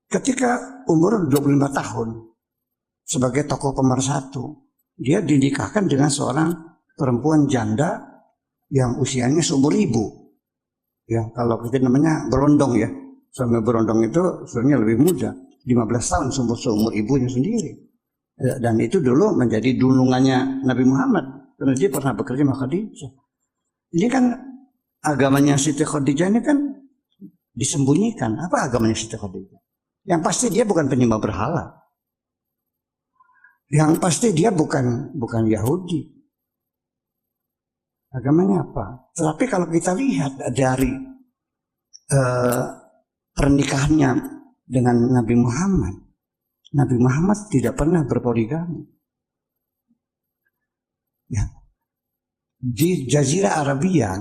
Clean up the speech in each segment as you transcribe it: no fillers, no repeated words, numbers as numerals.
ketika umur 25 tahun sebagai tokoh pemersatu, dia dinikahkan dengan seorang perempuan janda yang usianya seumur ibu. Ya, kalau kita namanya berondong ya. Suami berondong itu sebenarnya lebih muda, 15 tahun seumur ibunya sendiri. Dan itu dulu menjadi dulungannya Nabi Muhammad karena dia pernah bekerja sama Khadijah. Ini kan agamanya Siti Khadijah ini kan disembunyikan. Apa agamanya Siti Khadijah? Yang pasti dia bukan penyembah berhala. Yang pasti dia bukan Yahudi. Agamanya apa? Tetapi kalau kita lihat dari pernikahannya dengan Nabi Muhammad tidak pernah berpoligami. Ya. Di Jazirah Arabia,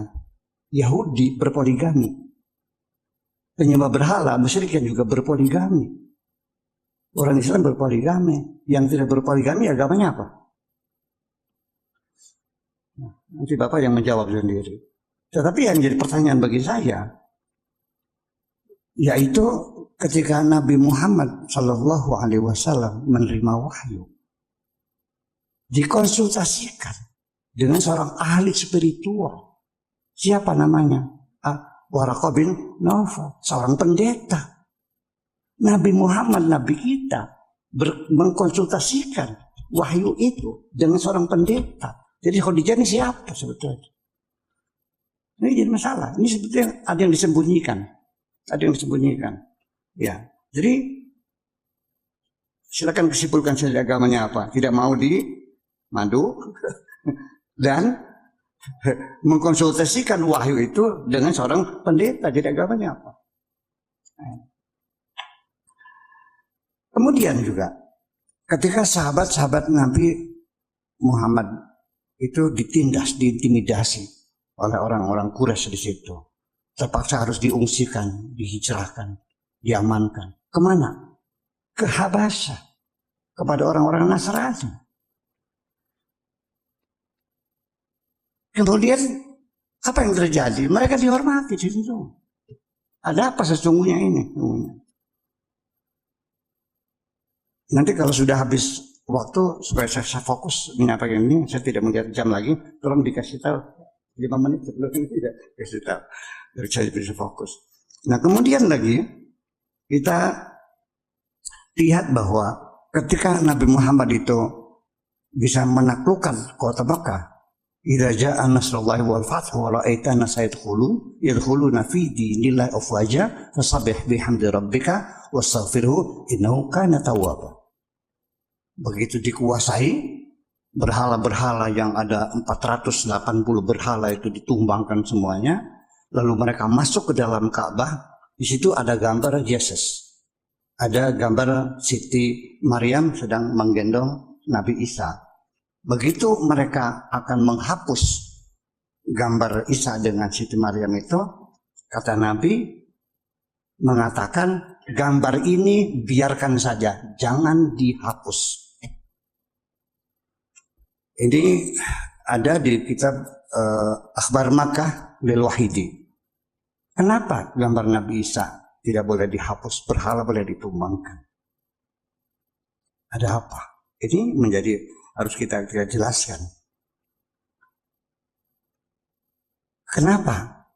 Yahudi berpoligami. Penyembah berhala, musyrik juga berpoligami. Orang Islam berpoligami. Yang tidak berpoligami agamanya apa? Nah, nanti Bapak yang menjawab sendiri. Tetapi yang jadi pertanyaan bagi saya, yaitu ketika Nabi Muhammad Shallallahu Alaihi Wasallam menerima wahyu, dikonsultasikan dengan seorang ahli spiritual. Siapa namanya? Waraqah bin Nawfal, seorang pendeta. Nabi Muhammad, Nabi kita, mengkonsultasikan wahyu itu dengan seorang pendeta. Jadi Khadijah ini siapa sebetulnya? Ini jadi masalah. Ini sebetulnya ada yang disembunyikan. Ada yang disembunyikan. Ya, jadi silakan kesimpulan saja agamanya apa. Tidak mau dimadu dan mengkonsultasikan wahyu itu dengan seorang pendeta. Jadi agamanya apa? Kemudian juga ketika sahabat-sahabat Nabi Muhammad itu ditindas, diintimidasi oleh orang-orang Quraisy di situ, terpaksa harus diungsikan, dihijrahkan, diamankan. Kemana? Ke Habasyah, kepada orang-orang Nasrani. Kemudian apa yang terjadi? Mereka dihormati di situ. Ada apa sesungguhnya ini? Nanti kalau sudah habis waktu supaya saya fokus menyampaikan ini, saya tidak melihat jam lagi. Tolong dikasih tahu 5 menit sebelum ini tidak kasih tahu, biar saya bisa fokus. Nah kemudian lagi kita lihat bahwa ketika Nabi Muhammad itu bisa menaklukkan kota Makkah, idza jaa nasrullahi wal fathu wa ra'aita an-nasa yadkhuluna fi dinillahi afwaja fasabbih bihamdi rabbika wastaghfirhu innahu kana tawwaba. Begitu dikuasai, berhala-berhala yang ada 480 berhala itu ditumbangkan semuanya, lalu mereka masuk ke dalam Ka'bah. Di situ ada gambar Yesus, ada gambar Siti Maryam sedang menggendong Nabi Isa. Begitu mereka akan menghapus gambar Isa dengan Siti Maryam itu, kata Nabi mengatakan gambar ini biarkan saja, jangan dihapus. Ini ada di kitab Akhbar Makkah lil Wahidi. Kenapa gambar Nabi Isa tidak boleh dihapus, berhala boleh ditumbangkan? Ada apa? Ini menjadi harus kita jelaskan. Kenapa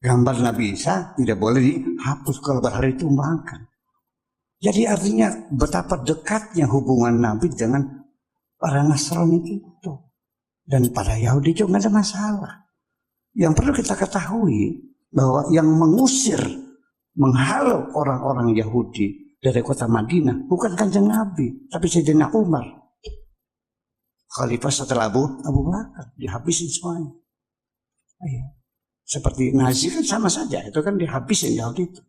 gambar Nabi Isa tidak boleh dihapus kalau berhala ditumbangkan? Jadi artinya betapa dekatnya hubungan Nabi dengan para Nasrani itu. Dan pada Yahudi juga nggak ada masalah. Yang perlu kita ketahui bahwa yang mengusir, menghalau orang-orang Yahudi dari kota Madinah bukan Kanjeng Nabi, tapi Sayyidina Umar. Khalifah setelah Abu Bakar, dihabisin semuanya. Seperti Nazi kan sama saja, itu kan dihabisin Yahudi itu.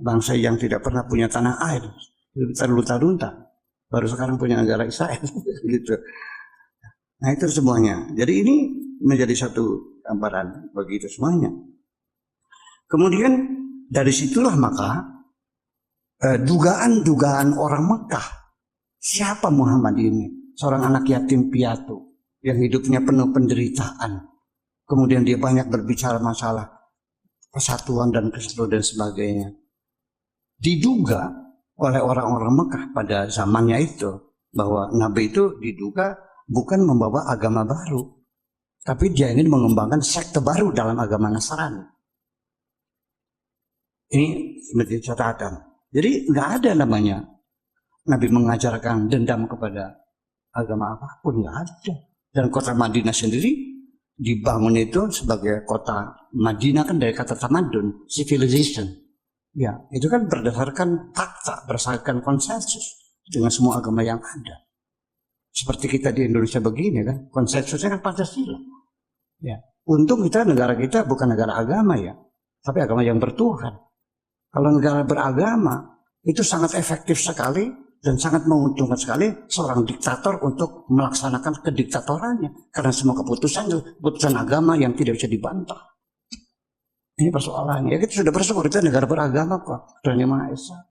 Bangsa yang tidak pernah punya tanah air, terlunta-lunta. Baru sekarang punya negara Israel gitu. Nah itu semuanya. Jadi ini menjadi satu gambaran begitu semuanya. Kemudian dari situlah maka dugaan-dugaan orang Mekah, siapa Muhammad ini? Seorang anak yatim piatu yang hidupnya penuh penderitaan. Kemudian dia banyak berbicara masalah persatuan dan kesatuan dan sebagainya. diduga oleh orang-orang Mekah pada zamannya itu bahwa Nabi itu diduga bukan membawa agama baru, tapi dia ingin mengembangkan sekte baru dalam agama Nasrani. Ini menjadi catatan. Jadi nggak ada namanya Nabi mengajarkan dendam kepada agama apapun, nggak ada. Dan kota Madinah sendiri dibangun itu sebagai kota Madinah kan dari kata tamadun, civilization. Ya, itu kan berdasarkan fakta, berdasarkan konsensus dengan semua agama yang ada. Seperti kita di Indonesia begini kan, konsensusnya kan Pancasila. Ya, untung negara kita bukan negara agama ya, tapi agama yang bertuhan. Kalau negara beragama itu sangat efektif sekali dan sangat menguntungkan sekali seorang diktator untuk melaksanakan kediktatorannya, karena semua keputusan agama yang tidak bisa dibantah. Ini persoalannya. Ya, kita sudah bersyukur kita negara beragama kok. Tuhan Yang Maha Esa.